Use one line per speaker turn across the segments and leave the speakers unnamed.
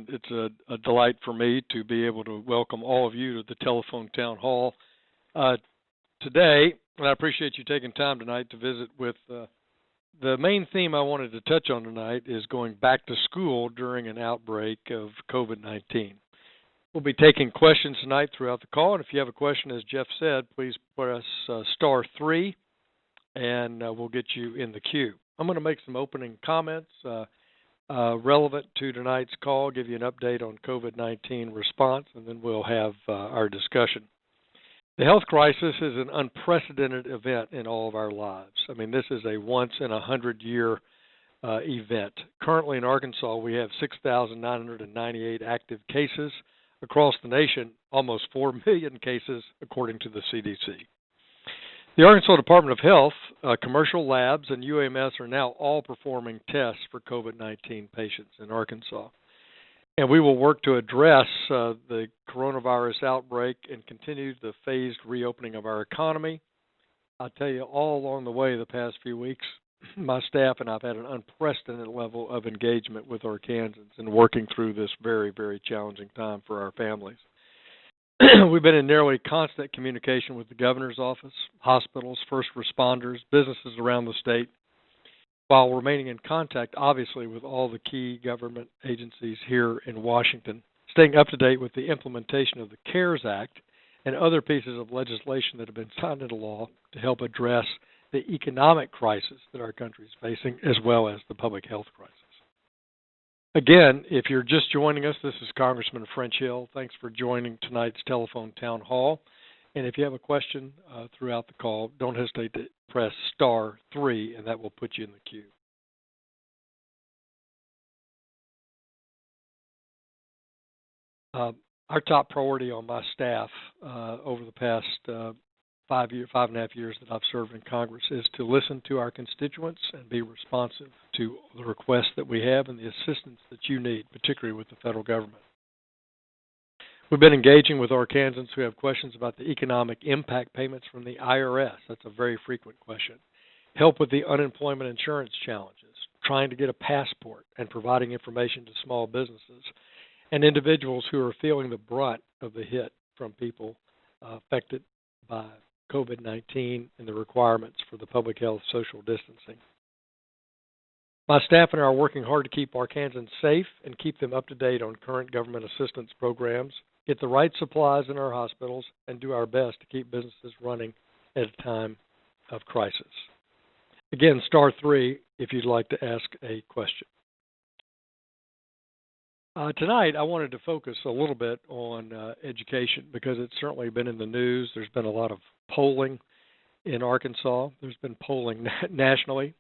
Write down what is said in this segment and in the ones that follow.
it's a delight for me to be able to welcome all of you to the Telephone Town Hall today. And I appreciate you taking time tonight to visit with the main theme I wanted to touch on tonight is going back to school during an outbreak of COVID-19. We'll be taking questions tonight throughout the call, and if you have a question, as Jeff said, please press *3, and we'll get you in the queue. I'm going to make some opening comments relevant to tonight's call, give you an update on COVID-19 response, and then we'll have our discussion. The health crisis is an unprecedented event in all of our lives. I mean, this is a once-in-a-100-year event. Currently in Arkansas, we have 6,998 active cases. Across the nation, almost 4 million cases, according to the CDC. The Arkansas Department of Health, commercial labs, and UAMS are now all performing tests for COVID-19 patients in Arkansas. And we will work to address the coronavirus outbreak and continue the phased reopening of our economy. I'll tell you, all along the way the past few weeks, my staff and I've had an unprecedented level of engagement with Arkansans in working through this very, very challenging time for our families. We've been in nearly constant communication with the governor's office, hospitals, first responders, businesses around the state, while remaining in contact, obviously, with all the key government agencies here in Washington, staying up to date with the implementation of the CARES Act and other pieces of legislation that have been signed into law to help address the economic crisis that our country is facing, as well as the public health crisis. Again, if you're just joining us, this is Congressman French Hill. Thanks for joining tonight's Telephone Town Hall. And if you have a question throughout the call, don't hesitate to press *3, and that will put you in the queue. Our top priority on my staff over the past 5.5 years that I've served in Congress is to listen to our constituents and be responsive to the requests that we have and the assistance that you need, particularly with the federal government. We've been engaging with Arkansans who have questions about the economic impact payments from the IRS. That's a very frequent question. Help with the unemployment insurance challenges, trying to get a passport, and providing information to small businesses and individuals who are feeling the brunt of the hit from people affected by COVID-19 and the requirements for the public health social distancing. My staff and I are working hard to keep Arkansans safe and keep them up to date on current government assistance programs, get the right supplies in our hospitals, and do our best to keep businesses running at a time of crisis. Again, *3 if you'd like to ask a question. Tonight, I wanted to focus a little bit on education because it's certainly been in the news. There's been a lot of polling in Arkansas. There's been polling nationally.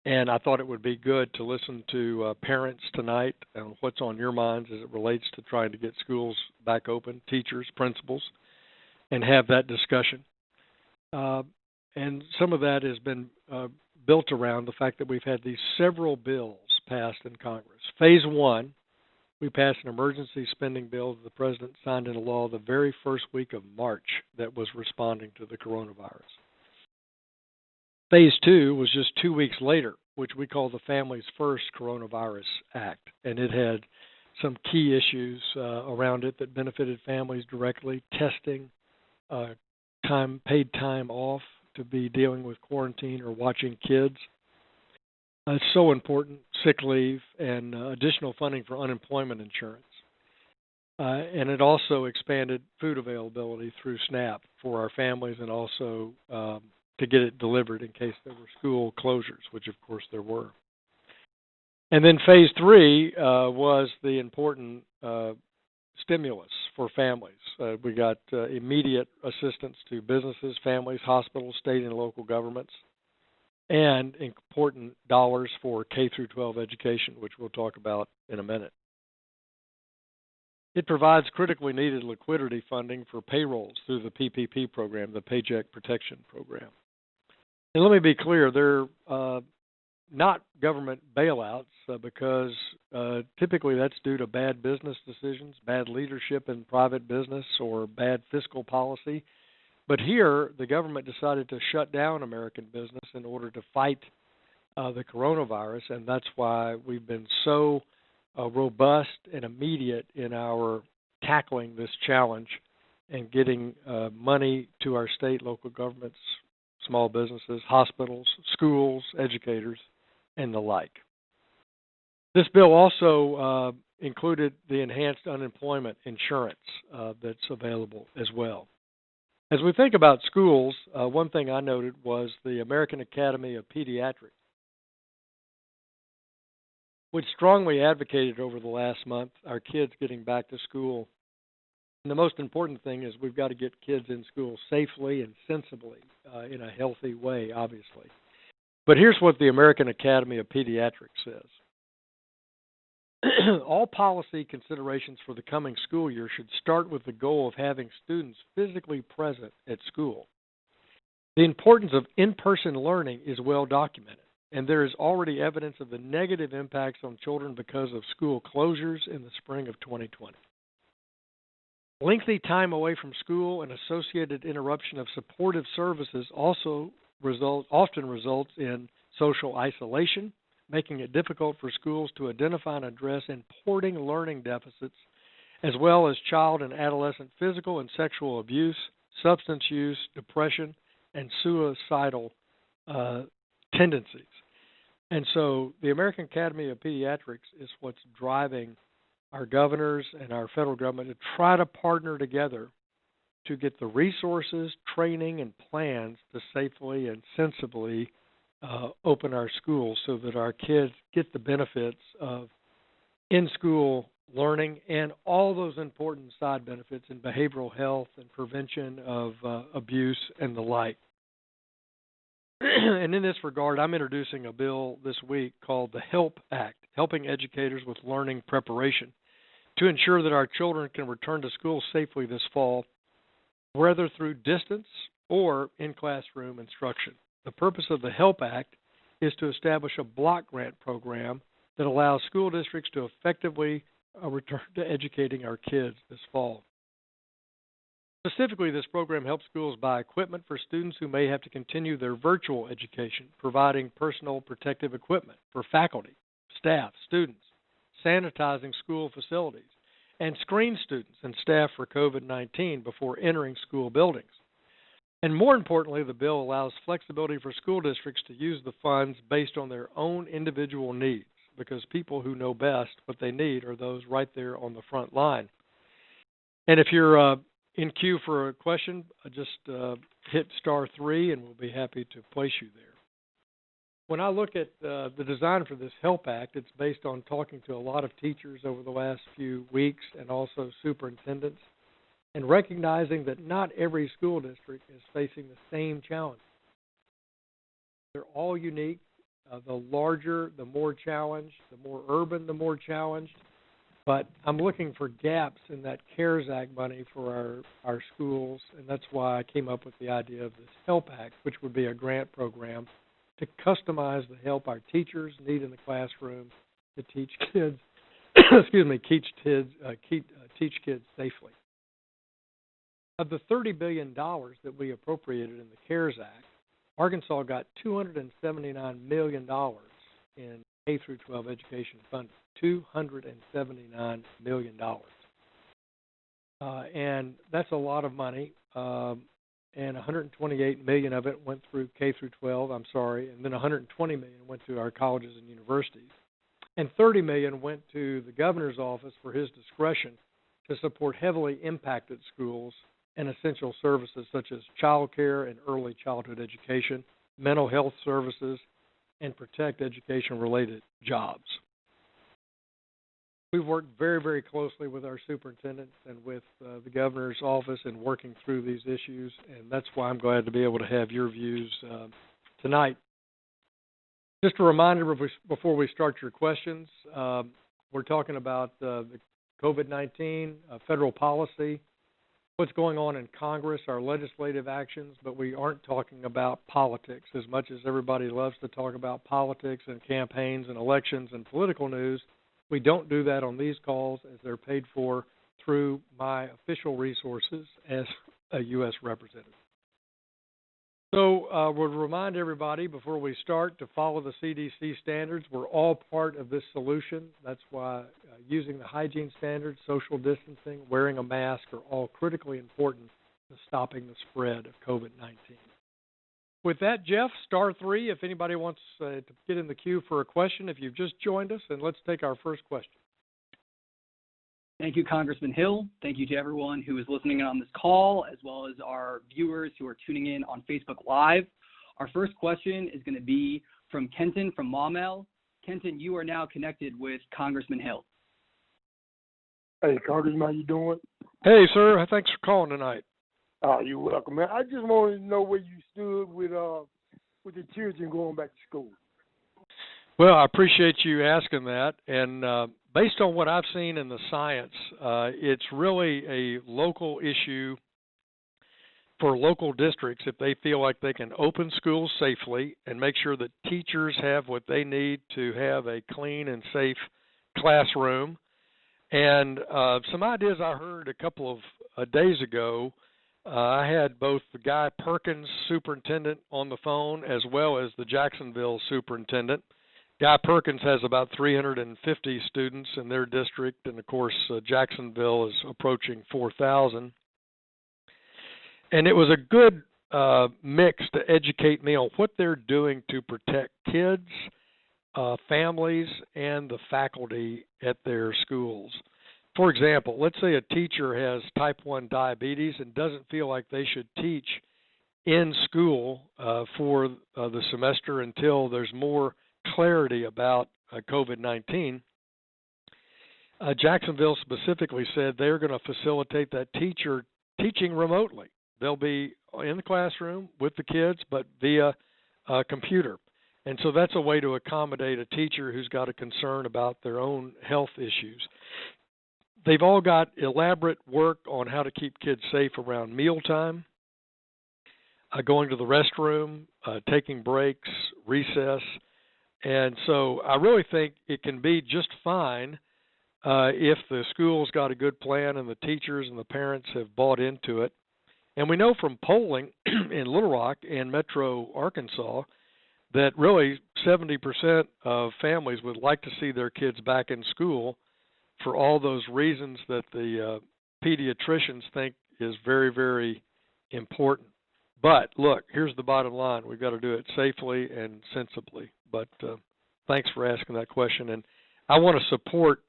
And I thought it would be good to listen to parents tonight and what's on your minds as it relates to trying to get schools back open, teachers, principals, and have that discussion. And some of that has been built around the fact that we've had these several bills passed in Congress. Phase 1, we passed an emergency spending bill that the President signed into law the very first week of March that was responding to the coronavirus. Phase 2 was just 2 weeks later, which we call the Families First Coronavirus Act, and it had some key issues around it that benefited families directly, testing, paid time off to be dealing with quarantine or watching kids. It's so important, sick leave, and additional funding for unemployment insurance. And it also expanded food availability through SNAP for our families and also to get it delivered in case there were school closures, which of course there were. And then Phase 3 was the important stimulus for families. We got immediate assistance to businesses, families, hospitals, state and local governments, and important dollars for K-12 education, which we'll talk about in a minute. It provides critically needed liquidity funding for payrolls through the PPP program, the Paycheck Protection Program. And let me be clear, they're not government bailouts because typically that's due to bad business decisions, bad leadership in private business, or bad fiscal policy. But here, the government decided to shut down American business in order to fight the coronavirus, and that's why we've been so robust and immediate in our tackling this challenge and getting money to our state, local governments, small businesses, hospitals, schools, educators, and the like. This bill also included the enhanced unemployment insurance that's available as well. As we think about schools, one thing I noted was the American Academy of Pediatrics, which strongly advocated over the last month our kids getting back to school. And the most important thing is we've got to get kids in school safely and sensibly in a healthy way, obviously. But here's what the American Academy of Pediatrics says. All policy considerations for the coming school year should start with the goal of having students physically present at school. The importance of in-person learning is well documented, and there is already evidence of the negative impacts on children because of school closures in the spring of 2020. Lengthy time away from school and associated interruption of supportive services also often results in social isolation, making it difficult for schools to identify and address important learning deficits, as well as child and adolescent physical and sexual abuse, substance use, depression, and suicidal tendencies. And so the American Academy of Pediatrics is what's driving our governors and our federal government to try to partner together to get the resources, training, and plans to safely and sensibly open our schools so that our kids get the benefits of in-school learning and all those important side benefits in behavioral health and prevention of abuse and the like. And in this regard, I'm introducing a bill this week called the HELP Act, Helping Educators with Learning Preparation, to ensure that our children can return to school safely this fall, whether through distance or in-classroom instruction. The purpose of the HELP Act is to establish a block grant program that allows school districts to effectively return to educating our kids this fall. Specifically, this program helps schools buy equipment for students who may have to continue their virtual education, providing personal protective equipment for faculty, staff, students, sanitizing school facilities, and screen students and staff for COVID-19 before entering school buildings. And more importantly, the bill allows flexibility for school districts to use the funds based on their own individual needs, because people who know best what they need are those right there on the front line. And if you're in queue for a question, just hit *3 and we'll be happy to place you there. When I look at the design for this HELP Act, it's based on talking to a lot of teachers over the last few weeks and also superintendents, and recognizing that not every school district is facing the same challenge. They're all unique. The larger, the more challenged. The more urban, the more challenged. But I'm looking for gaps in that CARES Act money for our schools, and that's why I came up with the idea of this HELP Act, which would be a grant program to customize the help our teachers need in the classroom to teach kids, teach kids safely. Of the $30 billion that we appropriated in the CARES Act, Arkansas got $279 million in K-12 education funding. $279 million. And that's a lot of money. And $128 million of it went through K-12, and then $120 million went to our colleges and universities. And $30 million went to the governor's office for his discretion to support heavily impacted schools and essential services such as child care and early childhood education, mental health services, and protect education-related jobs. We've worked very, very closely with our superintendents and with the governor's office in working through these issues, and that's why I'm glad to be able to have your views tonight. Just a reminder before we start your questions, we're talking about the COVID-19, federal policy, what's going on in Congress, our legislative actions, but we aren't talking about politics. As much as everybody loves to talk about politics and campaigns and elections and political news, we don't do that on these calls, as they're paid for through my official resources as a U.S. representative. So we'll remind everybody before we start to follow the CDC standards. We're all part of this solution. That's why using the hygiene standards, social distancing, wearing a mask are all critically important to stopping the spread of COVID-19. With that, Jeff, *3 if anybody wants to get in the queue for a question. If you've just joined us, and let's take our first question.
Thank you, Congressman Hill. Thank you to everyone who is listening in on this call, as well as our viewers who are tuning in on Facebook Live. Our first question is going to be from Kenton from Maumelle. Kenton, you are now connected with Congressman Hill.
Hey, Congressman, how you doing?
Hey, sir. Thanks for calling tonight.
You're welcome, man. I just wanted to know where you stood with the children going back to school.
Well, I appreciate you asking that. And based on what I've seen in the science, it's really a local issue for local districts if they feel like they can open schools safely and make sure that teachers have what they need to have a clean and safe classroom. And some ideas I heard a couple of days ago, I had both the Guy Perkins superintendent on the phone as well as the Jacksonville superintendent. Guy Perkins has about 350 students in their district, and of course Jacksonville is approaching 4,000. And it was a good mix to educate me on what they're doing to protect kids, families, and the faculty at their schools. For example, let's say a teacher has type 1 diabetes and doesn't feel like they should teach in school for the semester until there's more clarity about COVID-19. Jacksonville specifically said they're going to facilitate that teacher teaching remotely. They'll be in the classroom with the kids, but via computer. And so that's a way to accommodate a teacher who's got a concern about their own health issues. They've all got elaborate work on how to keep kids safe around mealtime, going to the restroom, taking breaks, recess. And so I really think it can be just fine if the school's got a good plan and the teachers and the parents have bought into it. And we know from polling in Little Rock and Metro Arkansas that really 70% of families would like to see their kids back in school for all those reasons that the pediatricians think is very, very important. But look, here's the bottom line. We've got to do it safely and sensibly. But thanks for asking that question. And I want to support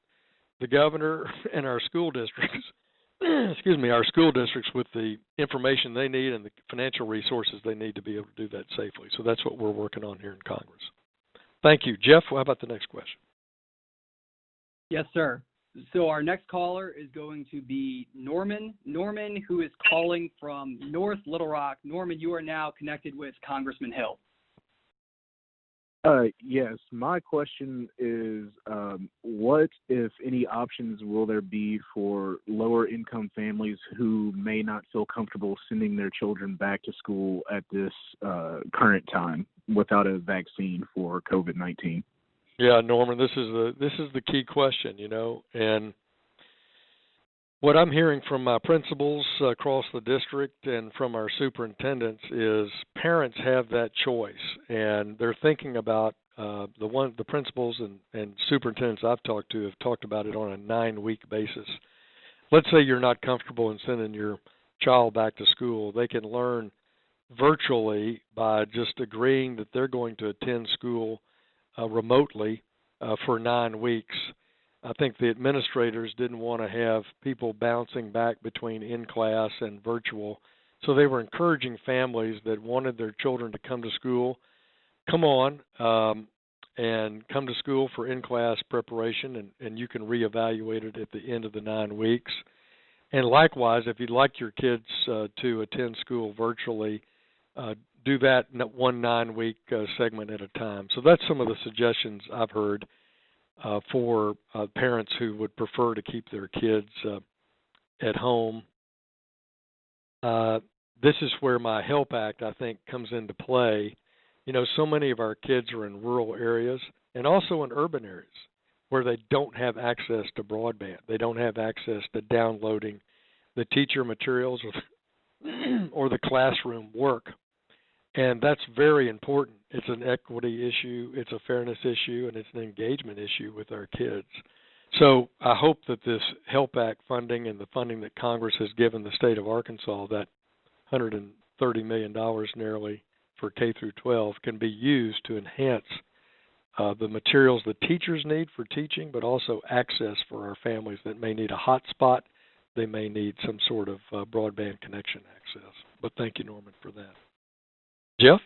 the governor and our school districts, our school districts with the information they need and the financial resources they need to be able to do that safely. So that's what we're working on here in Congress. Thank you. Jeff, how about the next question?
Yes, sir. So our next caller is going to be Norman. Norman, who is calling from North Little Rock. Norman, you are now connected with Congressman Hill.
Yes, my question is, what, if any, options will there be for lower-income families who may not feel comfortable sending their children back to school at this current time without a vaccine for COVID-19?
Yeah, Norman, this is the key question, and what I'm hearing from my principals across the district and from our superintendents is parents have that choice, and they're thinking about the principals and superintendents I've talked to have talked about it on a 9-week basis. Let's say you're not comfortable in sending your child back to school. They can learn virtually by just agreeing that they're going to attend school remotely for 9 weeks. I think the administrators didn't want to have people bouncing back between in-class and virtual, so they were encouraging families that wanted their children to come to school, come on and come to school for in-class preparation, and you can reevaluate it at the end of the 9 weeks. And likewise, if you'd like your kids to attend school virtually, do that 1 9-week segment at a time. So that's some of the suggestions I've heard for parents who would prefer to keep their kids at home. This is where my HELP Act, I think, comes into play. So many of our kids are in rural areas and also in urban areas where they don't have access to broadband. They don't have access to downloading the teacher materials or the classroom work. And that's very important. It's an equity issue, it's a fairness issue, and it's an engagement issue with our kids. So I hope that this HELP Act funding and the funding that Congress has given the state of Arkansas, that $130 million nearly for K through 12, can be used to enhance the materials the teachers need for teaching, but also access for our families that may need a hotspot. They may need some sort of broadband connection access. But thank you, Norman, for that. Jeff?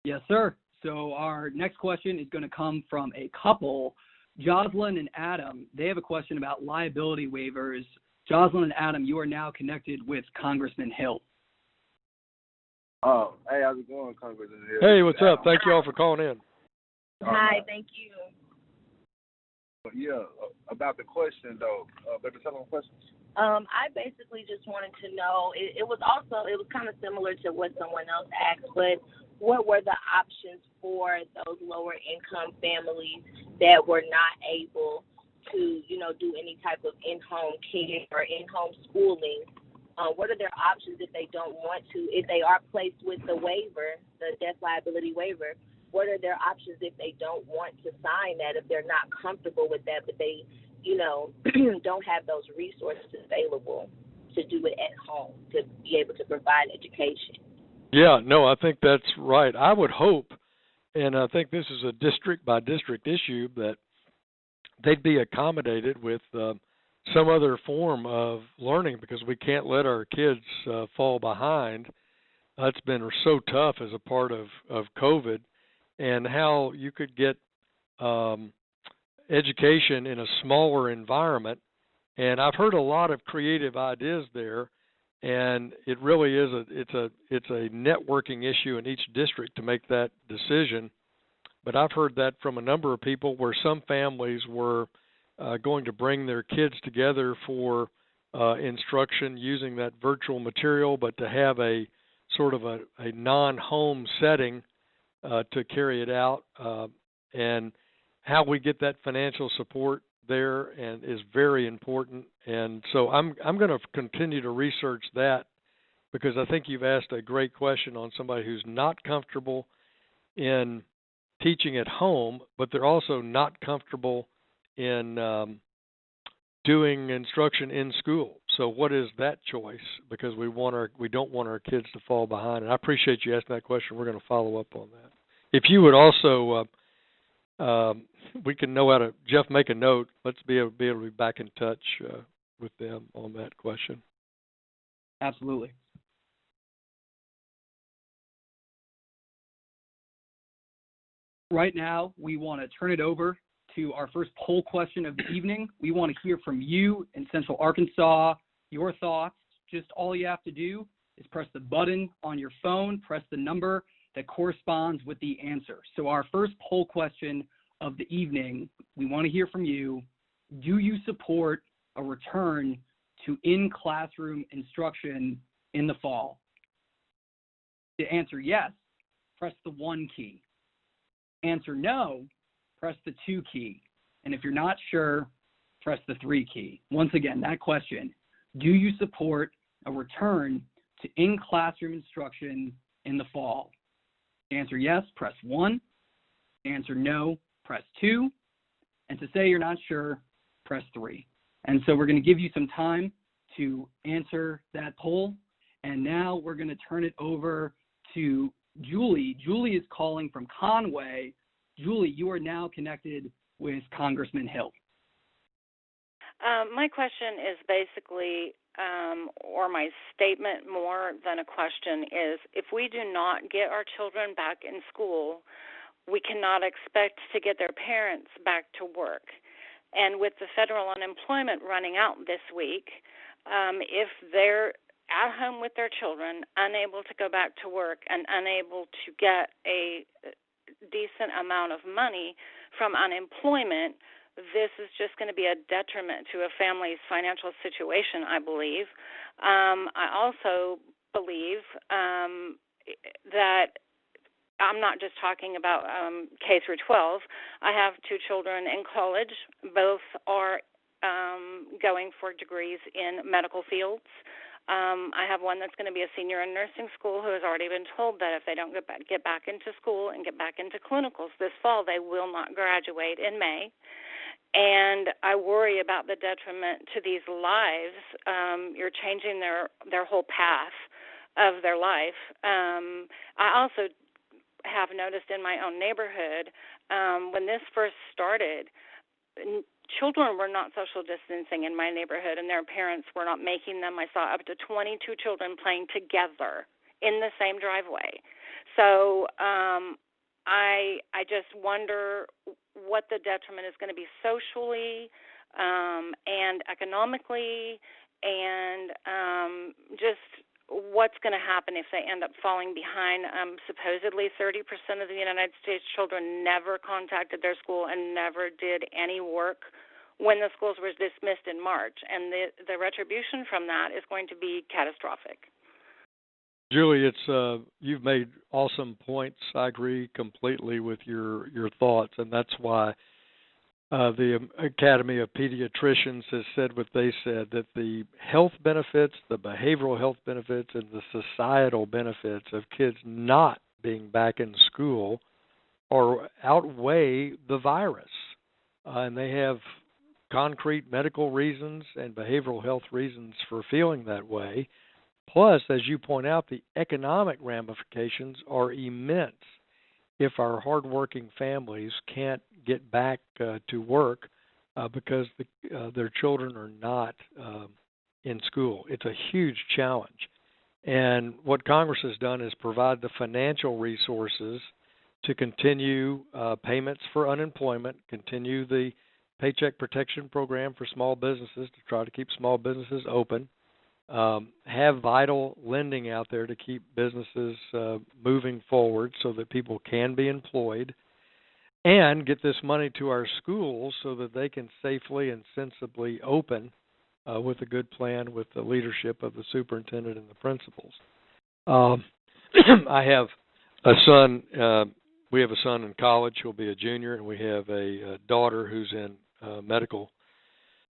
Yes, sir. So our next question is going to come from a couple, Jocelyn and Adam. They have a question about liability waivers. Jocelyn and Adam, you are now connected with Congressman Hill.
Oh, hey, how's it going, Congressman Hill?
Hey, what's up? Thank you all for calling in.
Hi, thank you.
Yeah, about the question, though. Baby, tell them questions.
I basically just wanted to know, it was kind of similar to what someone else asked, but what were the options for those lower income families that were not able to, do any type of in-home care or in-home schooling? What are their options if they don't want to, if they are placed with the waiver, the death liability waiver? What are their options if they don't want to sign that, if they're not comfortable with that, but they, don't have those resources available to do it at home, to be able to provide education?
Yeah, no, I think that's right. I would hope, and I think this is a district-by-district issue, that they'd be accommodated with some other form of learning, because we can't let our kids fall behind. That's been so tough as a part of COVID, and how you could get education in a smaller environment. And I've heard a lot of creative ideas there, and it really is it's a networking issue in each district to make that decision. But I've heard that from a number of people, where some families were going to bring their kids together for instruction using that virtual material, but to have a sort of a non-home setting to carry it out. And how we get that financial support there and is very important. And so I'm going to continue to research that, because I think you've asked a great question on somebody who's not comfortable in teaching at home, but they're also not comfortable in doing instruction in school. So what is that choice? Because we don't want our kids to fall behind. And I appreciate you asking that question. We're going to follow up on that. If you would also, we can know how to, Jeff, make a note. Let's be able to be back in touch with them on that question.
Absolutely. Right now, we want to turn it over to our first poll question of the evening. We want to hear from you in Central Arkansas, your thoughts. Just all you have to do is press the button on your phone, press the number that corresponds with the answer. So our first poll question of the evening, we want to hear from you. Do you support a return to in-classroom instruction in the fall? To answer yes, press the 1 key. Answer no, press the 2 key. And if you're not sure, press the 3 key. Once again, that question, do you support a return to in-classroom instruction in the fall? Answer yes, press 1. Answer no, press 2. And to say you're not sure, press 3. And so we're going to give you some time to answer that poll. And now we're going to turn it over to Julie. Julie is calling from Conway. Julie, you are now connected with Congressman Hill.
My question is basically, or my statement more than a question is, if we do not get our children back in school, we cannot expect to get their parents back to work. And with the federal unemployment running out this week, if they're at home with their children, unable to go back to work and unable to get a decent amount of money from unemployment, this is just going to be a detriment to a family's financial situation, I believe. I also believe that I'm not just talking about K through 12. I have 2 children in college. Both are going for degrees in medical fields. I have one that's going to be a senior in nursing school who has already been told that if they don't get back into school and get back into clinicals this fall, they will not graduate in May. And I worry about the detriment to these lives. You're changing their whole path of their life. I also have noticed in my own neighborhood, when this first started, children were not social distancing in my neighborhood, and their parents were not making them. I saw up to 22 children playing together in the same driveway. So I just wonder what the detriment is going to be socially and economically, and just what's going to happen if they end up falling behind. Supposedly 30% of the United States children never contacted their school and never did any work when the schools were dismissed in March, and the retribution from that is going to be catastrophic.
Julie, it's you've made awesome points. I agree completely with your thoughts, and that's why the Academy of Pediatricians has said what they said, that the health benefits, the behavioral health benefits, and the societal benefits of kids not being back in school outweigh the virus, and they have concrete medical reasons and behavioral health reasons for feeling that way. Plus, as you point out, the economic ramifications are immense if our hardworking families can't get back to work because their children are not in school. It's a huge challenge. And what Congress has done is provide the financial resources to continue payments for unemployment, continue the Paycheck Protection Program for small businesses to try to keep small businesses open, have vital lending out there to keep businesses moving forward so that people can be employed, and get this money to our schools so that they can safely and sensibly open with a good plan with the leadership of the superintendent and the principals. I have a son. We have a son in college. He'll be a junior, and we have a daughter who's in medical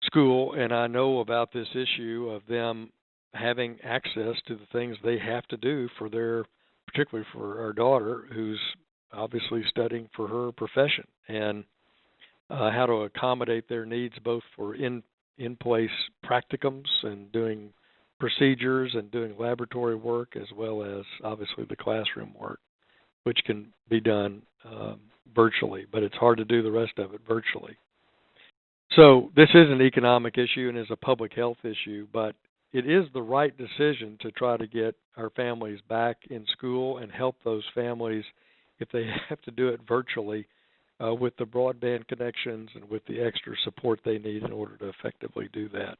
school, and I know about this issue of them having access to the things they have to do for particularly for our daughter, who's obviously studying for her profession, and how to accommodate their needs both for in-place practicums and doing procedures and doing laboratory work, as well as obviously the classroom work, which can be done virtually, but it's hard to do the rest of it virtually. So this is an economic issue and is a public health issue, but it is the right decision to try to get our families back in school and help those families, if they have to do it virtually, with the broadband connections and with the extra support they need in order to effectively do that.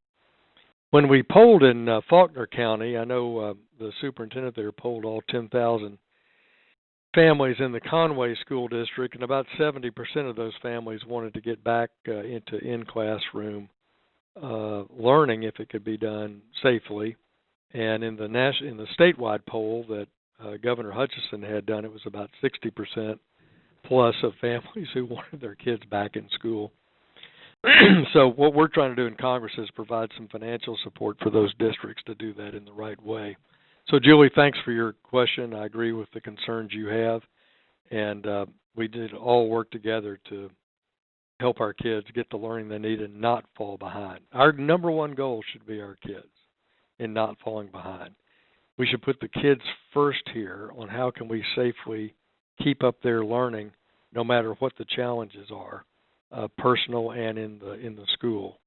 When we polled in Faulkner County, I know the superintendent there polled all 10,000 families in the Conway School District, and about 70% of those families wanted to get back into in-classroom learning if it could be done safely. And in the statewide poll that Governor Hutchinson had done, it was about 60% plus of families who wanted their kids back in school. So what we're trying to do in Congress is provide some financial support for those districts to do that in the right way. So, Julie, thanks for your question. I agree with the concerns you have, and we did all work together to help our kids get the learning they need and not fall behind. Our number one goal should be our kids and not falling behind. We should put the kids first here on how can we safely keep up their learning no matter what the challenges are, personal and in the school,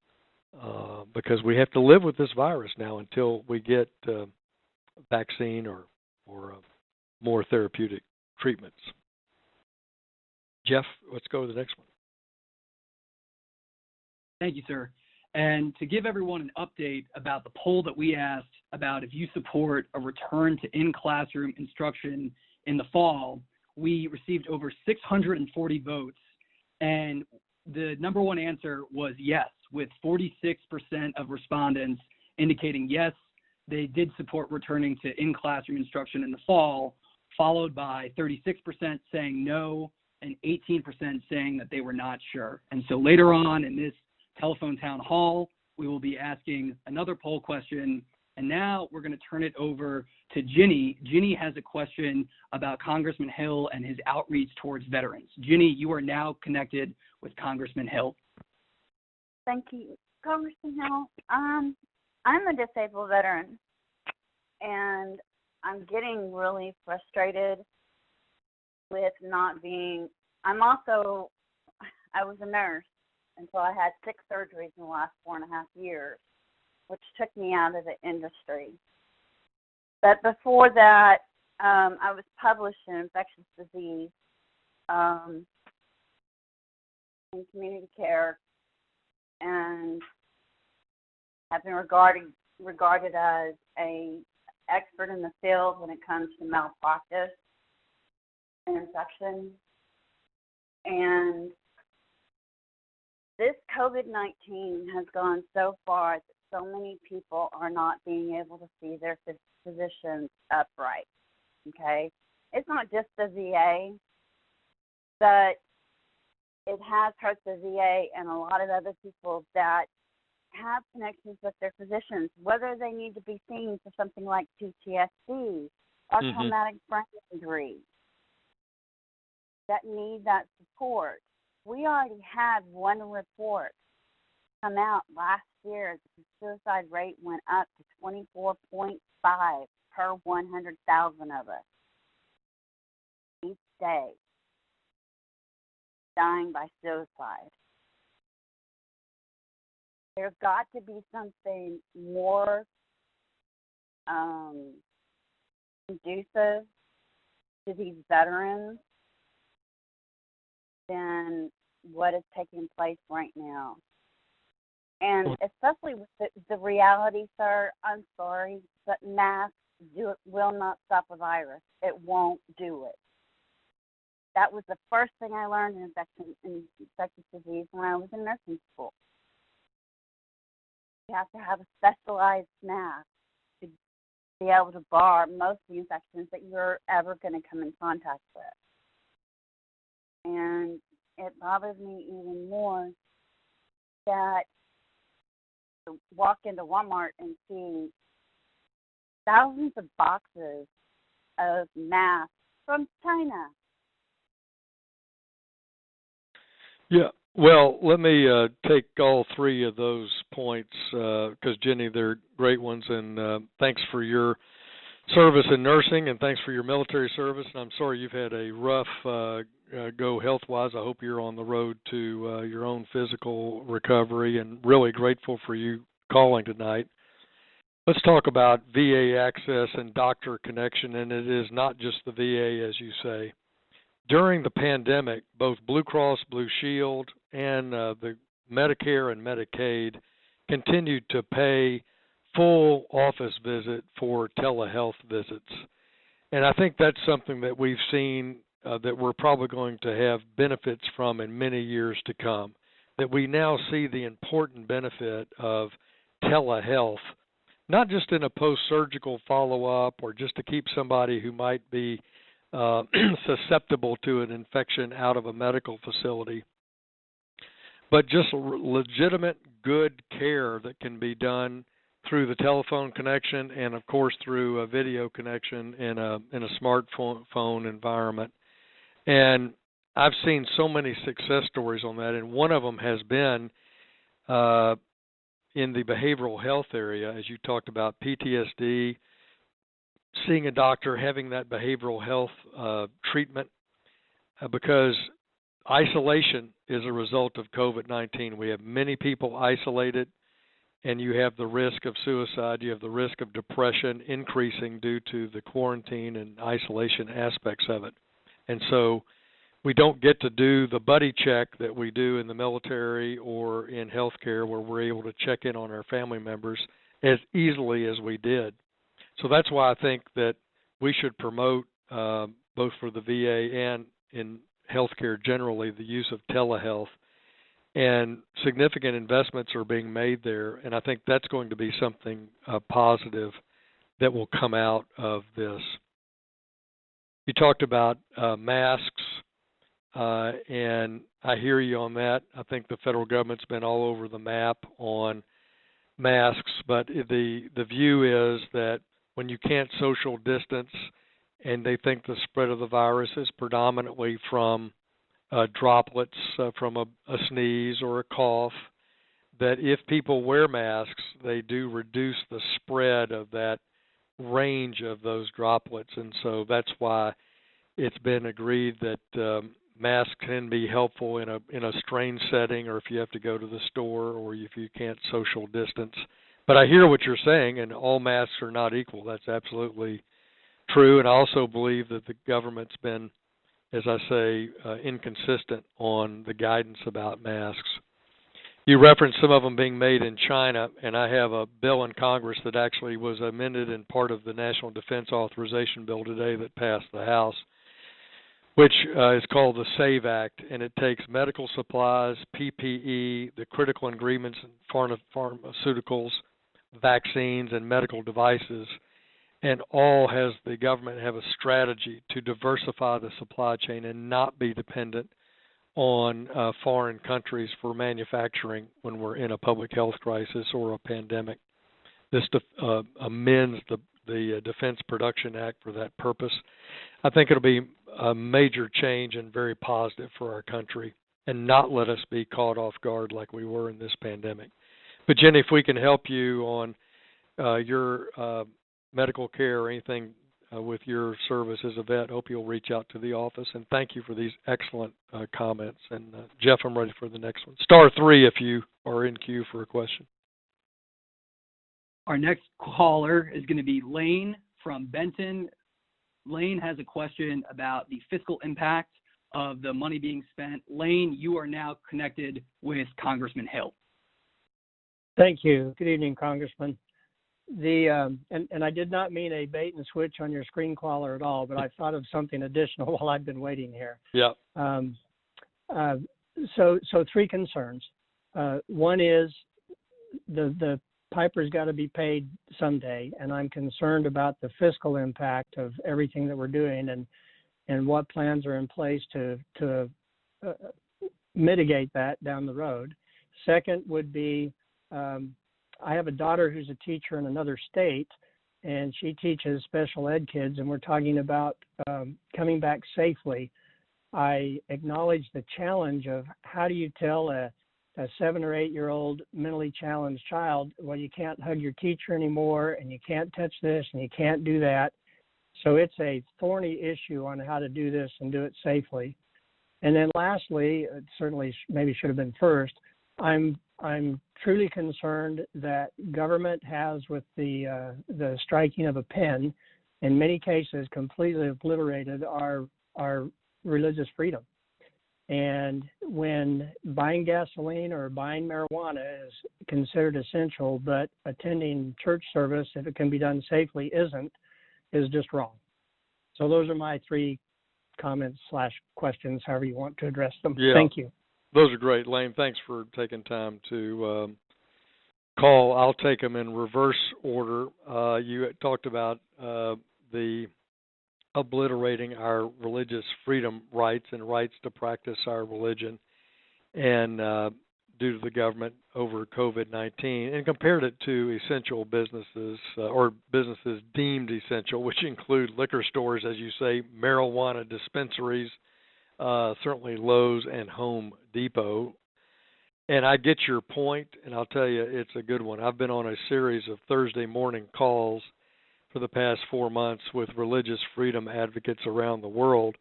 because we have to live with this virus now until we get vaccine or more therapeutic treatments. Jeff, let's go to the next one.
Thank you, sir. And to give everyone an update about the poll that we asked about if you support a return to in-classroom instruction in the fall, we received over 640 votes, and the number one answer was yes, with 46% of respondents indicating yes, they did support returning to in-classroom instruction in the fall, followed by 36% saying no and 18% saying that they were not sure. And so later on in this telephone town hall, we will be asking another poll question And now we're going to turn it over to Ginny. Ginny has a question about Congressman Hill and his outreach towards veterans. Ginny, you are now connected with Congressman Hill.
Thank you, Congressman Hill. I'm a disabled veteran, and I'm getting really frustrated with not being. I was a nurse until I had 6 surgeries in the last 4.5 years, which took me out of the industry. But before that, I was published in infectious disease in community care, and have been regarded as a expert in the field when it comes to malpractice and infection. And this COVID-19 has gone so far that so many people are not being able to see their physicians upright, okay? It's not just the VA, but it has hurt the VA and a lot of other people that have connections with their physicians, whether they need to be seen for something like PTSD or traumatic brain injury, that need that support. We already had one report come out last year that the suicide rate went up to 24.5 per 100,000 of us each day dying by suicide. There's got to be something more conducive to these veterans than what is taking place right now. And especially with the reality, sir, I'm sorry, but masks will not stop a virus. It won't do it. That was the first thing I learned in infectious disease when I was in nursing school. You have to have a specialized mask to be able to bar most of the infections that you're ever going to come in contact with. And it bothers me even more that to walk into Walmart and see thousands of boxes of masks from China.
Yeah, well, let me take all 3 of those points because, Jenny, they're great ones, and thanks for your service in nursing, and thanks for your military service. And I'm sorry you've had a rough go health-wise. I hope you're on the road to your own physical recovery, and really grateful for you calling tonight. Let's talk about VA access and doctor connection, and it is not just the VA, as you say. During the pandemic, both Blue Cross Blue Shield and the Medicare and Medicaid continued to pay full office visit for telehealth visits. And I think that's something that we've seen that we're probably going to have benefits from in many years to come, that we now see the important benefit of telehealth, not just in a post-surgical follow-up or just to keep somebody who might be susceptible to an infection out of a medical facility, but just legitimate good care that can be done through the telephone connection and, of course, through a video connection in a smartphone environment. And I've seen so many success stories on that, and one of them has been in the behavioral health area, as you talked about, PTSD, seeing a doctor, having that behavioral health treatment, because isolation is a result of COVID-19. We have many people isolated, and you have the risk of suicide, you have the risk of depression increasing due to the quarantine and isolation aspects of it. And so we don't get to do the buddy check that we do in the military or in healthcare, where we're able to check in on our family members as easily as we did. So that's why I think that we should promote, both for the VA and in healthcare generally, the use of telehealth. And significant investments are being made there, and I think that's going to be something positive that will come out of this. You talked about masks, and I hear you on that. I think the federal government's been all over the map on masks, but the view is that when you can't social distance, and they think the spread of the virus is predominantly from droplets from a sneeze or a cough, that if people wear masks, they do reduce the spread of that range of those droplets. And so that's why it's been agreed that masks can be helpful in a strain setting, or if you have to go to the store, or if you can't social distance. But I hear what you're saying, and all masks are not equal. That's absolutely true. And I also believe that the government's been, as I say, inconsistent on the guidance about masks. You referenced some of them being made in China, and I have a bill in Congress that actually was amended in part of the National Defense Authorization Bill today that passed the House, which is called the SAVE Act, and it takes medical supplies, PPE, the critical ingredients in pharmaceuticals, vaccines, and medical devices, and all has the government have a strategy to diversify the supply chain and not be dependent on foreign countries for manufacturing when we're in a public health crisis or a pandemic. This amends the Defense Production Act for that purpose. I think it'll be a major change and very positive for our country and not let us be caught off guard like we were in this pandemic. But Jenny, if we can help you on your medical care or anything with your service as a vet, hope you'll reach out to the office. And thank you for these excellent comments. And Jeff, I'm ready for the next one. Star 3 if you are in queue for a question.
Our next caller is going to be Lane from Benton. Lane has a question about the fiscal impact of the money being spent. Lane, you are now connected with Congressman Hill.
Thank you. Good evening, Congressman. And I did not mean a bait and switch on your screen caller at all, but I thought of something additional while I've been waiting here.
Yeah.
So 3 concerns. One is the piper's got to be paid someday, and I'm concerned about the fiscal impact of everything that we're doing and what plans are in place to mitigate that down the road. Second would be I have a daughter who's a teacher in another state, and she teaches special ed kids, and we're talking about coming back safely. I acknowledge the challenge of how do you tell a 7 or 8 year old mentally challenged child, well, you can't hug your teacher anymore, and you can't touch this, and you can't do that. So it's a thorny issue on how to do this and do it safely. And then lastly, it certainly maybe should have been first, I'm truly concerned that government has, with the striking of a pen, in many cases completely obliterated our religious freedom. And when buying gasoline or buying marijuana is considered essential, but attending church service, if it can be done safely, is just wrong. So those are my 3 comments / questions, however you want to address them.
Yeah.
Thank you.
Those are great, Lane. Thanks for taking time to call. I'll take them in reverse order. You talked about the obliterating our religious freedom rights and rights to practice our religion, and due to the government over COVID-19, and compared it to essential businesses or businesses deemed essential, which include liquor stores, as you say, marijuana dispensaries, certainly Lowe's and Home Depot. And I get your point, and I'll tell you, it's a good one. I've been on a series of Thursday morning calls for the past 4 months with religious freedom advocates around the world.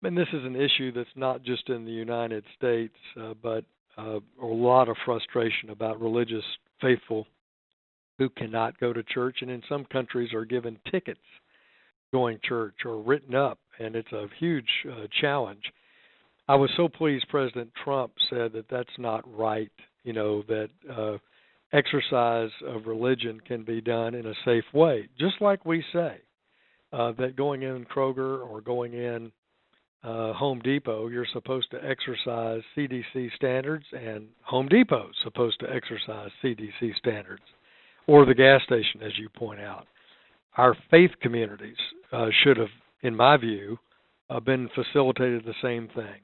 And this is an issue that's not just in the United States, but a lot of frustration about religious faithful who cannot go to church, and in some countries are given tickets going to church or written up, and it's a huge challenge. I was so pleased President Trump said that that's not right, that exercise of religion can be done in a safe way, just like we say that going in Kroger or going in Home Depot, you're supposed to exercise CDC standards, and Home Depot's supposed to exercise CDC standards, or the gas station, as you point out. Our faith communities should have, in my view, been facilitated the same thing.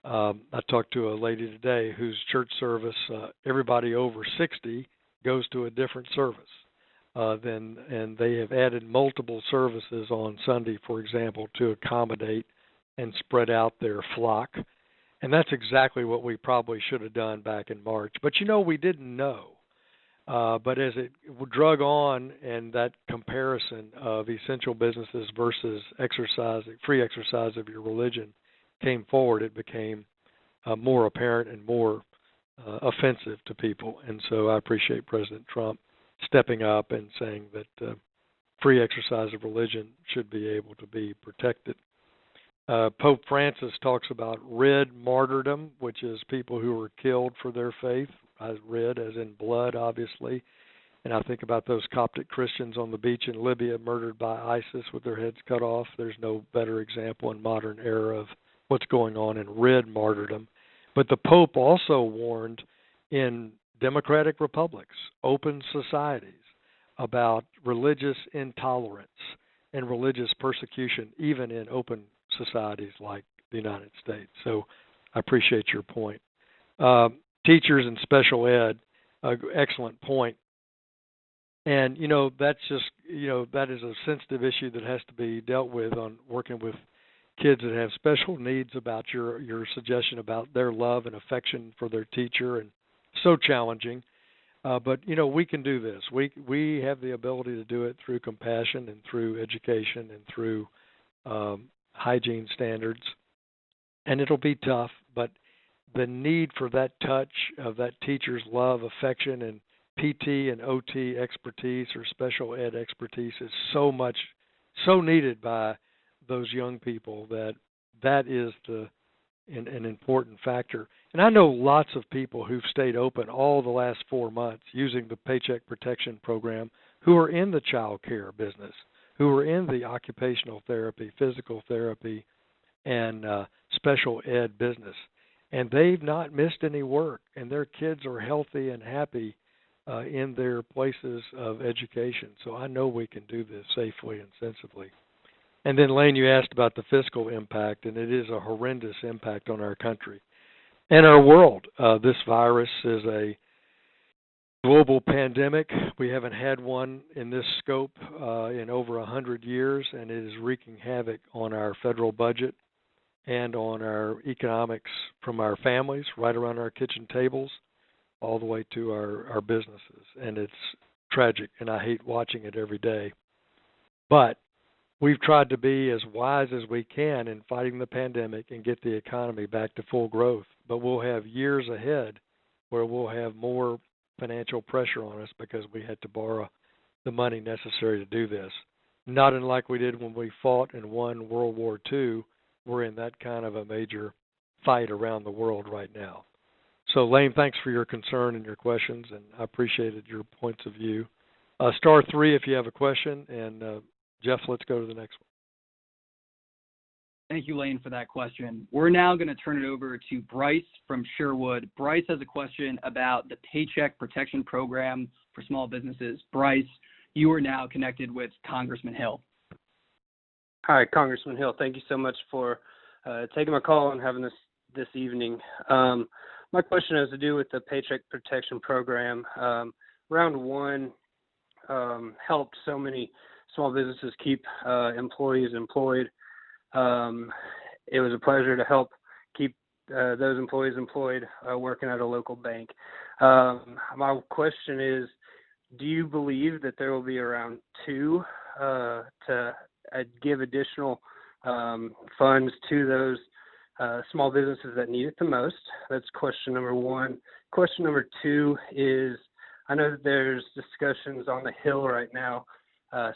I talked to a lady today whose church service, everybody over 60 goes to a different service. And they have added multiple services on Sunday, for example, to accommodate and spread out their flock. And that's exactly what we probably should have done back in March. But, we didn't know. But as it drug on and that comparison of essential businesses versus free exercise of your religion came forward, it became more apparent and more offensive to people. And so I appreciate President Trump stepping up and saying that free exercise of religion should be able to be protected. Pope Francis talks about red martyrdom, which is people who were killed for their faith, red as in blood, obviously. And I think about those Coptic Christians on the beach in Libya murdered by ISIS with their heads cut off. There's no better example in modern era of what's going on in red martyrdom. But the Pope also warned in democratic republics, open societies, about religious intolerance and religious persecution, even in open societies like the United States. So I appreciate your point. Teachers and special ed, excellent point. And, that's just, that is a sensitive issue that has to be dealt with on working with kids that have special needs, about your suggestion about their love and affection for their teacher, and so challenging. But, we can do this. We have the ability to do it through compassion and through education and through hygiene standards. And it'll be tough, but the need for that touch of that teacher's love, affection, and PT and OT expertise or special ed expertise is so needed by those young people that is an important factor. And I know lots of people who've stayed open all the last 4 months using the Paycheck Protection Program who are in the child care business, who are in the occupational therapy, physical therapy, and special ed business. And they've not missed any work, and their kids are healthy and happy in their places of education. So I know we can do this safely and sensibly. And then, Lane, you asked about the fiscal impact, and it is a horrendous impact on our country and our world. This virus is a global pandemic. We haven't had one in this scope in over 100 years, and it is wreaking havoc on our federal budget and on our economics from our families right around our kitchen tables all the way to our businesses. And it's tragic, and I hate watching it every day. But we've tried to be as wise as we can in fighting the pandemic and get the economy back to full growth. But we'll have years ahead where we'll have more financial pressure on us because we had to borrow the money necessary to do this. Not unlike we did when we fought and won World War II. We're in that kind of a major fight around the world right now. So, Lane, thanks for your concern and your questions, and I appreciated your points of view. *3 if you have a question, and Jeff, let's go to the next one.
Thank you, Lane, for that question. We're now going to turn it over to Bryce from Sherwood. Bryce has a question about the Paycheck Protection Program for small businesses. Bryce, you are now connected with Congressman Hill.
Hi, Congressman Hill. Thank you so much for taking my call and having this evening. My question has to do with the Paycheck Protection Program. Round one helped so many small businesses keep employees employed. It was a pleasure to help keep those employees employed working at a local bank. My question is, do you believe that there will be around two to give additional funds to those small businesses that need it the most? That's question number one. Question number two is, I know that there's discussions on the Hill right now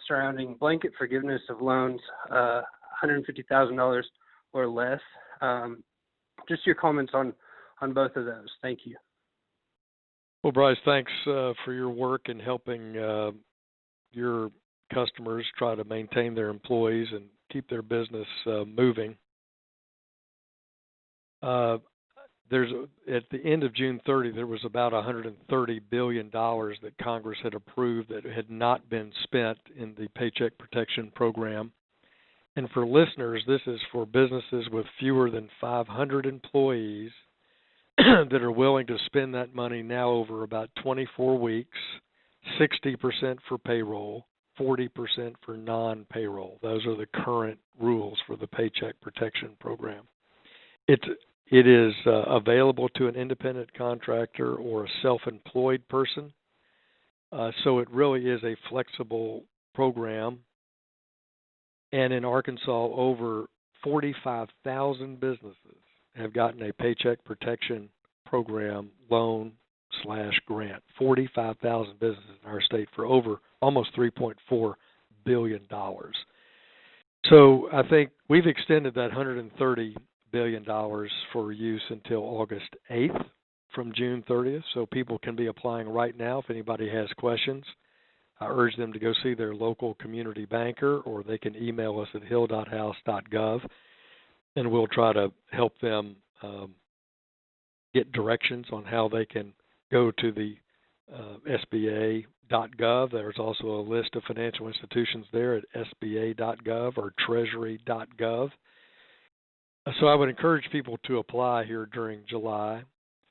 surrounding blanket forgiveness of loans, $150,000 or less. Just your comments on both of those. Thank you.
Well, Bryce, thanks for your work in helping your customers try to maintain their employees and keep their business moving. At the end of June 30, there was about $130 billion that Congress had approved that had not been spent in the Paycheck Protection Program. And for listeners, this is for businesses with fewer than 500 employees that are willing to spend that money now over about 24 weeks, 60% for payroll, 40% for non-payroll. Those are the current rules for the Paycheck Protection Program. It is available to an independent contractor or a self-employed person. So it really is a flexible program. And in Arkansas, over 45,000 businesses have gotten a Paycheck Protection Program loan/grant. 45,000 businesses in our state for over almost $3.4 billion. So I think we've extended that $130 billion for use until August 8th from June 30th. So people can be applying right now if anybody has questions. I urge them to go see their local community banker, or they can email us at hill.house.gov, and we'll try to help them get directions on how they can go to the SBA.gov. There's also a list of financial institutions there at SBA.gov or Treasury.gov. So I would encourage people to apply here during July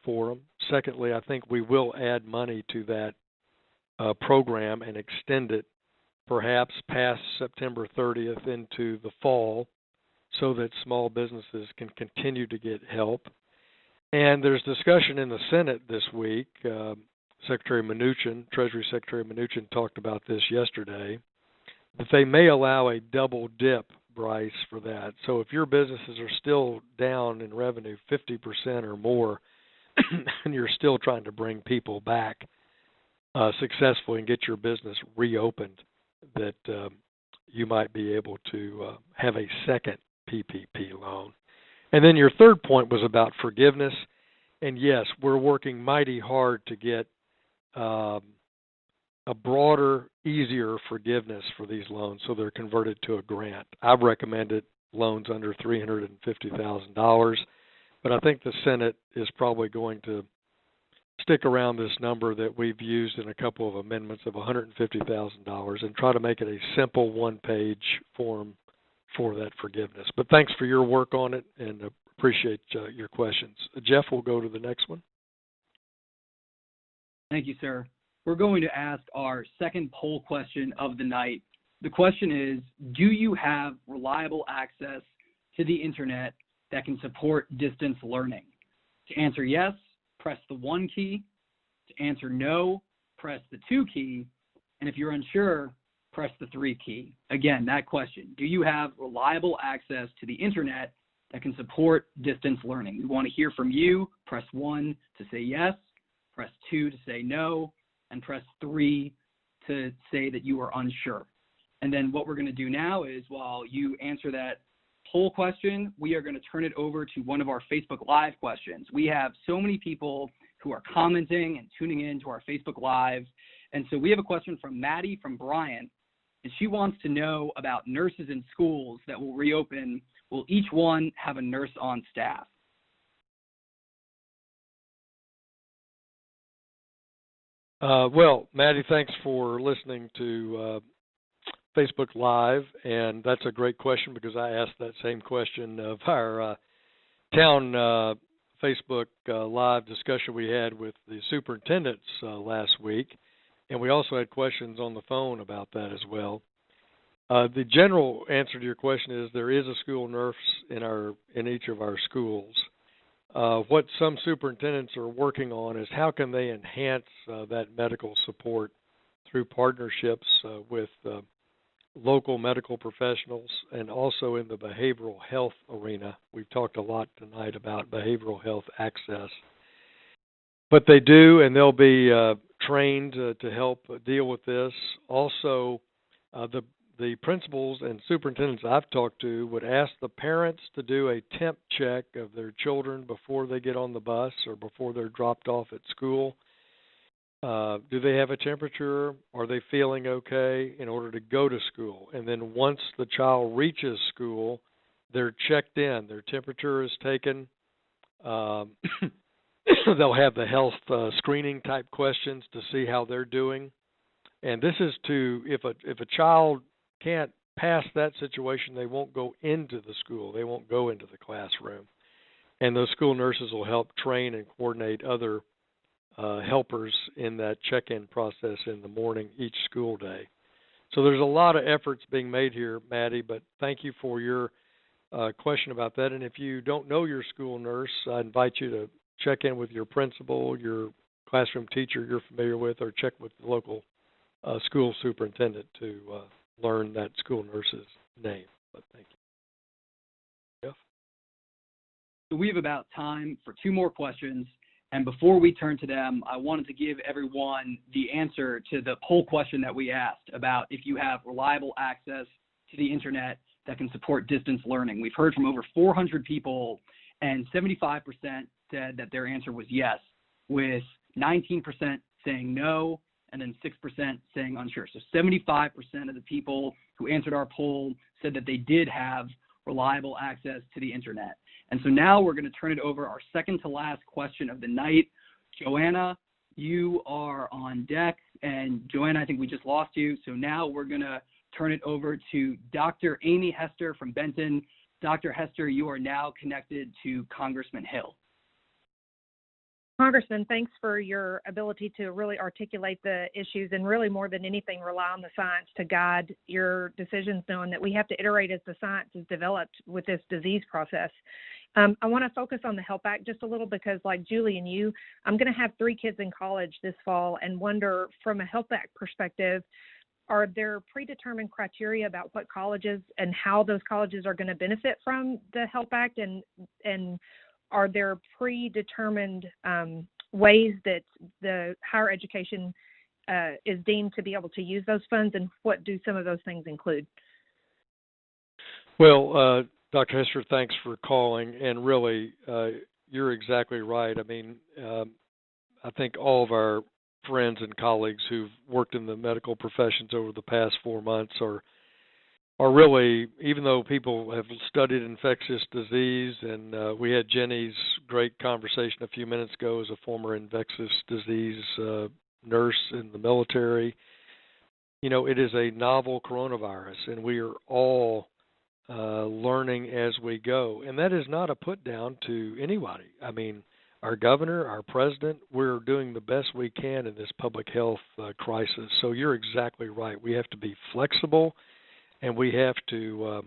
for them. Secondly, I think we will add money to that program and extend it perhaps past September 30th into the fall so that small businesses can continue to get help. And there's discussion in the Senate this week. Secretary Mnuchin, Treasury Secretary Mnuchin, talked about this yesterday, that they may allow a double dip, Bryce, for that. So if your businesses are still down in revenue 50% or more, and you're still trying to bring people back successfully and get your business reopened, that you might be able to have a second PPP loan. And then your third point was about forgiveness. And yes, we're working mighty hard to get a broader, easier forgiveness for these loans so they're converted to a grant. I've recommended loans under $350,000, but I think the Senate is probably going to stick around this number that we've used in a couple of amendments of $150,000 and try to make it a simple one-page form for that forgiveness. But thanks for your work on it, and appreciate your questions. Jeff, we'll go to the next one.
Thank you, sir. We're going to ask our second poll question of the night. The question is, do you have reliable access to the internet that can support distance learning? To answer yes, press the 1 key. To answer no, press the 2 key. And if you're unsure, press the 3 key. Again, that question, do you have reliable access to the internet that can support distance learning? We want to hear from you. Press 1 to say yes, press 2 to say no, and press 3 to say that you are unsure. And then what we're going to do now is, while you answer that poll question, we are going to turn it over to one of our Facebook Live questions. We have so many people who are commenting and tuning in to our Facebook Live. And so we have a question from Maddie from Bryant, and she wants to know about nurses in schools that will reopen. Will each one have a nurse on staff?
Well, Maddie, thanks for listening to Facebook Live, and that's a great question because I asked that same question of our town Facebook Live discussion we had with the superintendents last week, and we also had questions on the phone about that as well. The general answer to your question is there is a school nurse in each of our schools. What some superintendents are working on is how can they enhance that medical support through partnerships with local medical professionals and also in the behavioral health arena. We've talked a lot tonight about behavioral health access. But they do, and they'll be trained to help deal with this. Also, the principals and superintendents I've talked to would ask the parents to do a temp check of their children before they get on the bus or before they're dropped off at school. Do they have a temperature? Are they feeling okay in order to go to school? And then once the child reaches school, they're checked in. Their temperature is taken. They'll have the health screening type questions to see how they're doing. And this is to, if a child can't pass that situation, they won't go into the school. They won't go into the classroom. and those school nurses will help train and coordinate other helpers in that check-in process in the morning each school day. So there's a lot of efforts being made here, Maddie, but thank you for your question about that. And if you don't know your school nurse, I invite you to check in with your principal, your classroom teacher you're familiar with, or check with the local school superintendent to learn that school nurse's name. But thank you. Jeff?
So we have about time for 2 more questions. And before we turn to them, I wanted to give everyone the answer to the poll question that we asked about if you have reliable access to the internet that can support distance learning. We've heard from over 400 people, and 75% said that their answer was yes, with 19% saying no, and then 6% saying unsure. So 75% of the people who answered our poll said that they did have reliable access to the internet. And so now we're going to turn it over, our second to last question of the night. Joanna, you are on deck. And Joanna, I think we just lost you. So now we're going to turn it over to Dr. Amy Hester from Benton. Dr. Hester, you are now connected to Congressman Hill.
Congressman, thanks for your ability to really articulate the issues and really more than anything rely on the science to guide your decisions, knowing that we have to iterate as the science is developed with this disease process. I want to focus on the HELP Act just a little because like Julie and you, I'm going to have 3 kids in college this fall and wonder from a HELP Act perspective, are there predetermined criteria about what colleges and how those colleges are going to benefit from the HELP Act and are there predetermined ways that the higher education is deemed to be able to use those funds, and what do some of those things include?
Well, Dr. Hester, thanks for calling, and really, you're exactly right. I mean, I think all of our friends and colleagues who've worked in the medical professions over the past 4 months are really, even though people have studied infectious disease, and we had Jenny's great conversation a few minutes ago as a former infectious disease nurse in the military, you know, it is a novel coronavirus, and we are all learning as we go. And that is not a put down to anybody. I mean, our governor, our president, we're doing the best we can in this public health crisis. So you're exactly right. We have to be flexible, and we have to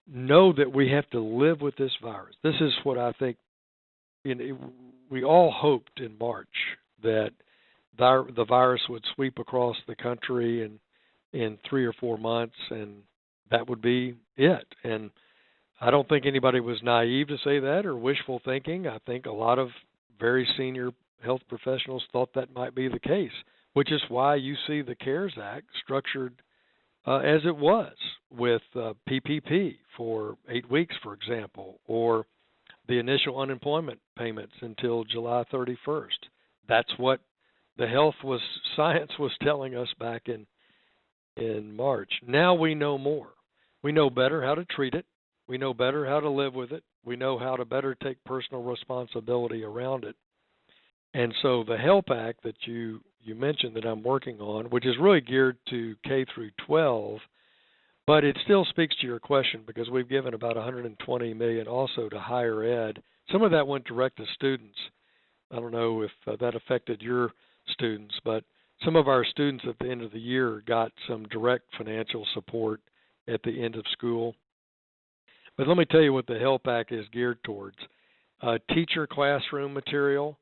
know that we have to live with this virus. This is what I think, we all hoped in March that the virus would sweep across the country in 3 or 4 months, and that would be it. And I don't think anybody was naive to say that or wishful thinking. I think a lot of very senior health professionals thought that might be the case, which is why you see the CARES Act structured as it was, with PPP for 8 weeks, for example, or the initial unemployment payments until July 31st. That's what the science was telling us back in March. Now we know more. We know better how to treat it. We know better how to live with it. We know how to better take personal responsibility around it. And so the HELP Act that you mentioned that I'm working on, which is really geared to K through 12, but it still speaks to your question because we've given about $120 million also to higher ed. Some of that went direct to students. I don't know if that affected your students, but some of our students at the end of the year got some direct financial support at the end of school. But let me tell you what the HELP Act is geared towards. Teacher classroom material,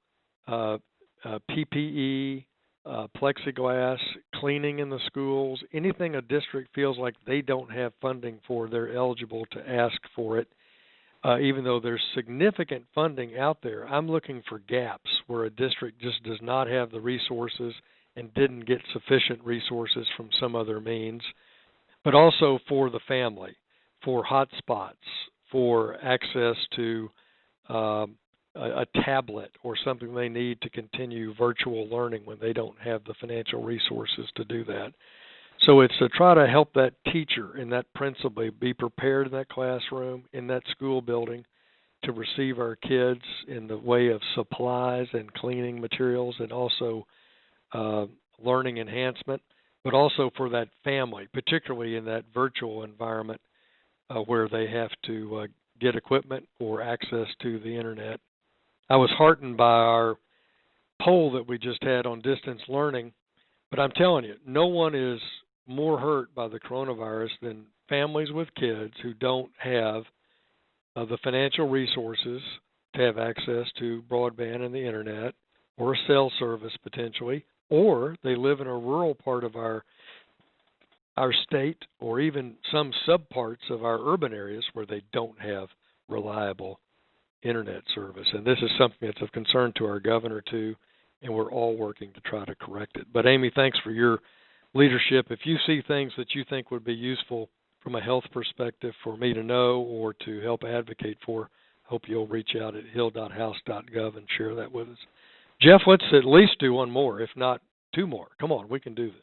PPE, plexiglass, cleaning in the schools, anything a district feels like they don't have funding for, they're eligible to ask for it. Even though there's significant funding out there, I'm looking for gaps where a district just does not have the resources and didn't get sufficient resources from some other means, but also for the family, for hotspots, for access to a tablet or something they need to continue virtual learning when they don't have the financial resources to do that. So it's to try to help that teacher and that principal be prepared in that classroom, in that school building, to receive our kids in the way of supplies and cleaning materials and also learning enhancement, but also for that family, particularly in that virtual environment where they have to get equipment or access to the internet. I was heartened by our poll that we just had on distance learning, but I'm telling you, no one is more hurt by the coronavirus than families with kids who don't have the financial resources to have access to broadband and the internet or cell service potentially, or they live in a rural part of our state or even some subparts of our urban areas where they don't have reliable internet service. And this is something that's of concern to our governor too, and we're all working to try to correct it. But Amy, thanks for your leadership. If you see things that you think would be useful from a health perspective for me to know or to help advocate for, hope you'll reach out at hill.house.gov and share that with us. Jeff, let's at least do one more, if not two more. Come on, we can do this.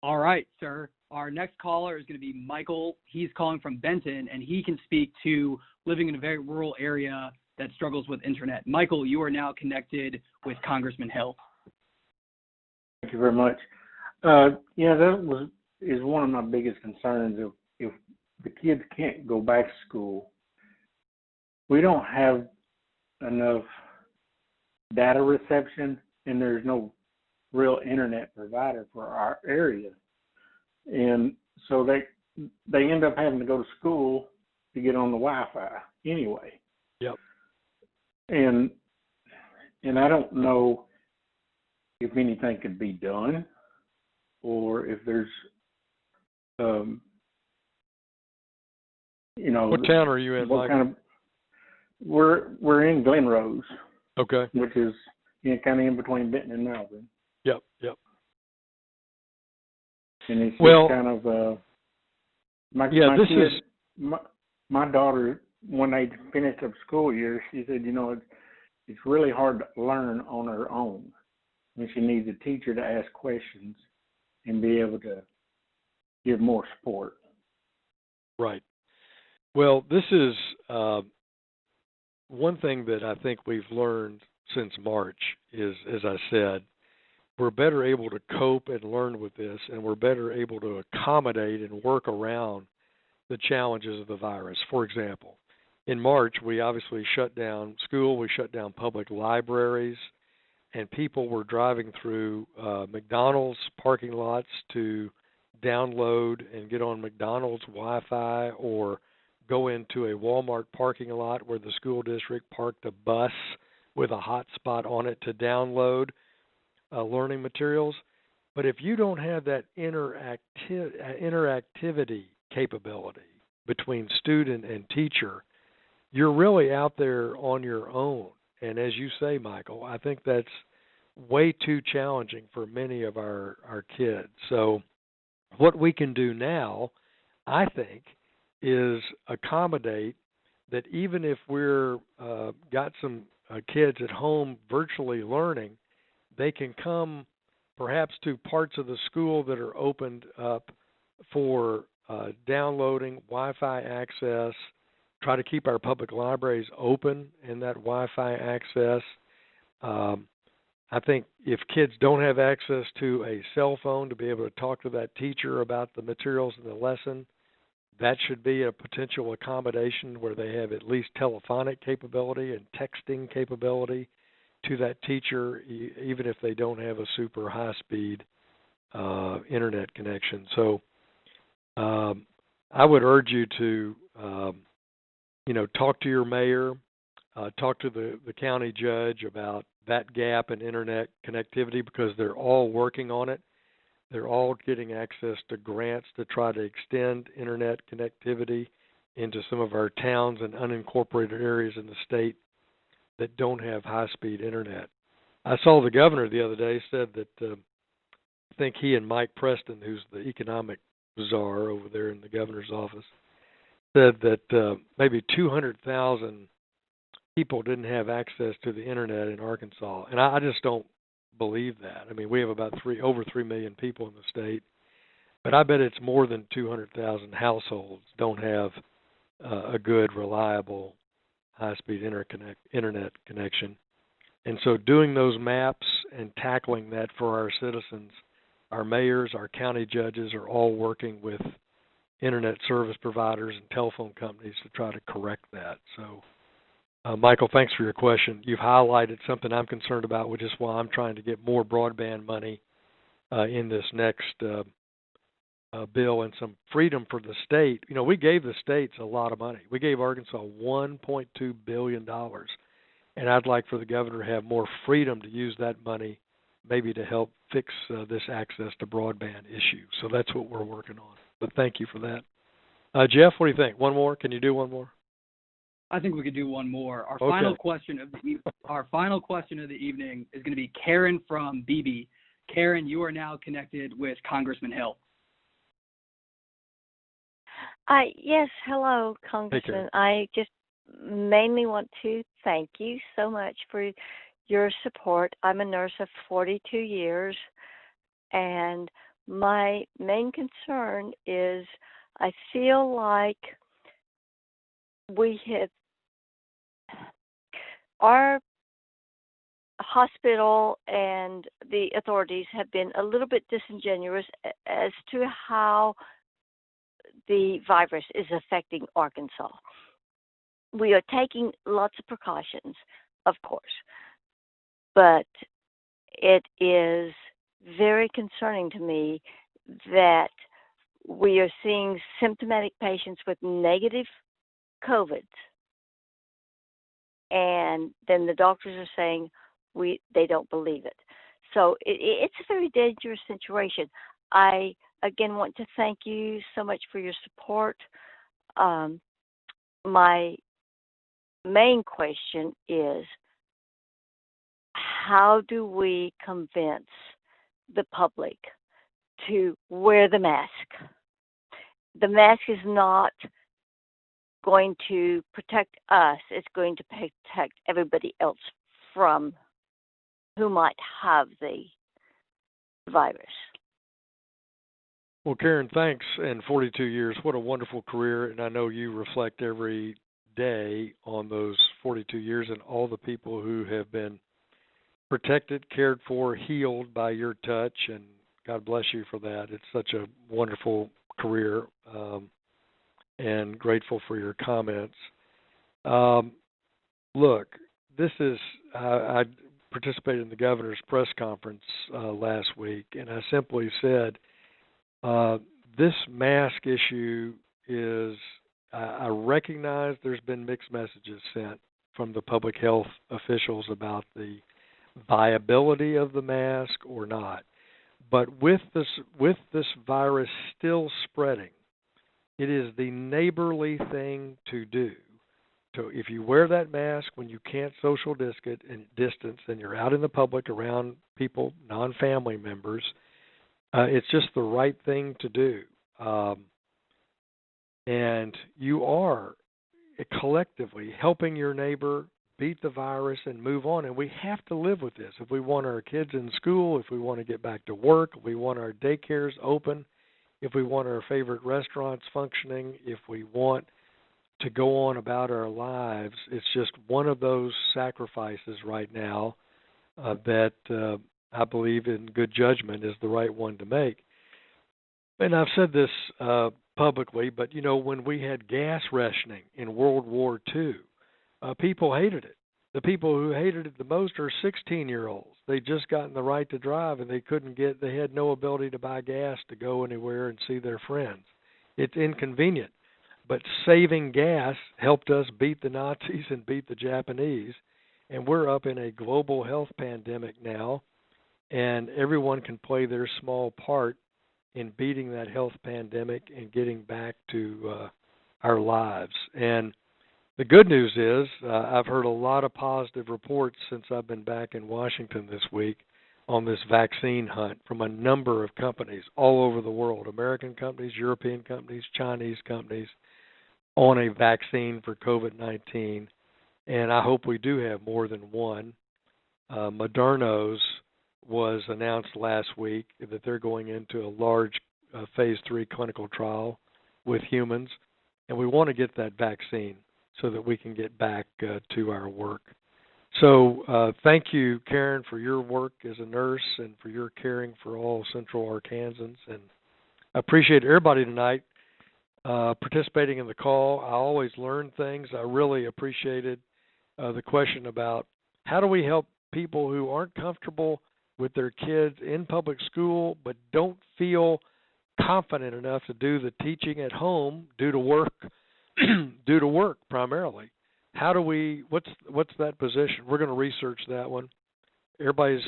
All right, sir. Our next caller is going to be Michael. He's calling from Benton, and he can speak to living in a very rural area that struggles with internet. Michael, you are now connected with Congressman Hill.
Thank you very much. That is one of my biggest concerns. If the kids can't go back to school, we don't have enough data reception, and there's no real internet provider for our area. And so they end up having to go to school to get on the Wi-Fi anyway.
Yep.
And I don't know if anything could be done, or if there's,
What town are you in, Mike?
We're in Glen Rose.
Okay.
Which is kind of in between Benton and Malvern.
Yep.
And it's
well,
just kind of my daughter, when they finished up school year, she said, it's really hard to learn on her own, and she needs a teacher to ask questions and be able to give more support.
Right. Well, this is one thing that I think we've learned since March is, as I said, we're better able to cope and learn with this, and we're better able to accommodate and work around the challenges of the virus. For example, in March, we obviously shut down school, we shut down public libraries, and people were driving through McDonald's parking lots to download and get on McDonald's Wi-Fi, or go into a Walmart parking lot where the school district parked a bus with a hotspot on it to download learning materials. But if you don't have that interactivity capability between student and teacher, you're really out there on your own. And as you say, Michael, I think that's way too challenging for many of our kids. So what we can do now, I think, is accommodate that even if we're got some kids at home virtually learning, they can come perhaps to parts of the school that are opened up for downloading Wi-Fi access, try to keep our public libraries open in that Wi-Fi access. I think if kids don't have access to a cell phone to be able to talk to that teacher about the materials in the lesson, that should be a potential accommodation where they have at least telephonic capability and texting capability to that teacher, even if they don't have a super high-speed internet connection. So I would urge you to, talk to your mayor, talk to the county judge about that gap in internet connectivity, because they're all working on it. They're all getting access to grants to try to extend internet connectivity into some of our towns and unincorporated areas in the state that don't have high-speed internet. I saw the governor the other day said that I think he and Mike Preston, who's the economic czar over there in the governor's office, said that maybe 200,000 people didn't have access to the internet in Arkansas. And I just don't believe that. I mean, we have about over 3 million people in the state, but I bet it's more than 200,000 households don't have a good, reliable, high-speed internet connection. And so doing those maps and tackling that for our citizens, our mayors, our county judges are all working with internet service providers and telephone companies to try to correct that. So, Michael, thanks for your question. You've highlighted something I'm concerned about, which is why I'm trying to get more broadband money in this next bill and some freedom for the state. You know, we gave the states a lot of money. We gave Arkansas $1.2 billion, and I'd like for the governor to have more freedom to use that money maybe to help fix this access to broadband issue. So that's what we're working on. But thank you for that. Jeff, what do you think? One more? Can you do one more?
I think we could do one more. Our
Okay.
final question of the evening is going to be Karen from BB. Karen, you are now connected with Congressman Hill.
Yes, hello, Congressman. I just mainly want to thank you so much for your support. I'm a nurse of 42 years, and my main concern is I feel like our hospital and the authorities have been a little bit disingenuous as to how the virus is affecting Arkansas. We are taking lots of precautions, of course, but it is very concerning to me that we are seeing symptomatic patients with negative COVID, and then the doctors are saying they don't believe it. So it's a very dangerous situation. I, again, want to thank you so much for your support. My main question is, how do we convince the public to wear the mask? The mask is not going to protect us. It's going to protect everybody else from who might have the virus.
Well, Karen, thanks. And 42 years, what a wonderful career. And I know you reflect every day on those 42 years and all the people who have been protected, cared for, healed by your touch. And God bless you for that. It's such a wonderful career, and grateful for your comments. Look, this is, I participated in the governor's press conference last week, and I simply said, this mask issue is, I recognize there's been mixed messages sent from the public health officials about the viability of the mask or not. But with this virus still spreading, it is the neighborly thing to do. So if you wear that mask when you can't social distance and you're out in the public around people, non-family members, it's just the right thing to do. And you are collectively helping your neighbor beat the virus and move on. And we have to live with this. If we want our kids in school, if we want to get back to work, if we want our daycares open, if we want our favorite restaurants functioning, if we want to go on about our lives, it's just one of those sacrifices right now that I believe in good judgment is the right one to make. And I've said this publicly, but, you know, when we had gas rationing in World War II, people hated it. The people who hated it the most are 16-year-olds. They'd just gotten the right to drive, and they had no ability to buy gas to go anywhere and see their friends. It's inconvenient. But saving gas helped us beat the Nazis and beat the Japanese. And we're up in a global health pandemic now, and everyone can play their small part in beating that health pandemic and getting back to our lives. And the good news is I've heard a lot of positive reports since I've been back in Washington this week on this vaccine hunt from a number of companies all over the world, American companies, European companies, Chinese companies, on a vaccine for COVID-19. And I hope we do have more than one. Moderna's was announced last week that they're going into a large phase 3 clinical trial with humans, and we want to get that vaccine so that we can get back to our work. So thank you, Karen, for your work as a nurse and for your caring for all Central Arkansans. And I appreciate everybody tonight participating in the call. I always learn things. I really appreciated the question about how do we help people who aren't comfortable with their kids in public school but don't feel confident enough to do the teaching at home due to work primarily. How do we what's that position? We're going to research that one. Everybody's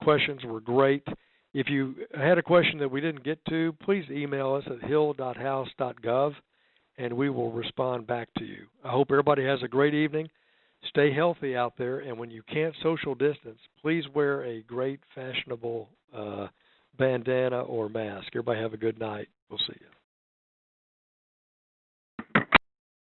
questions were great. If you had a question that we didn't get to, please email us at hill.house.gov and we will respond back to you. I hope everybody has a great evening. Stay healthy out there, and when you can't social distance, please wear a great fashionable bandana or mask. Everybody have a good night. We'll see you.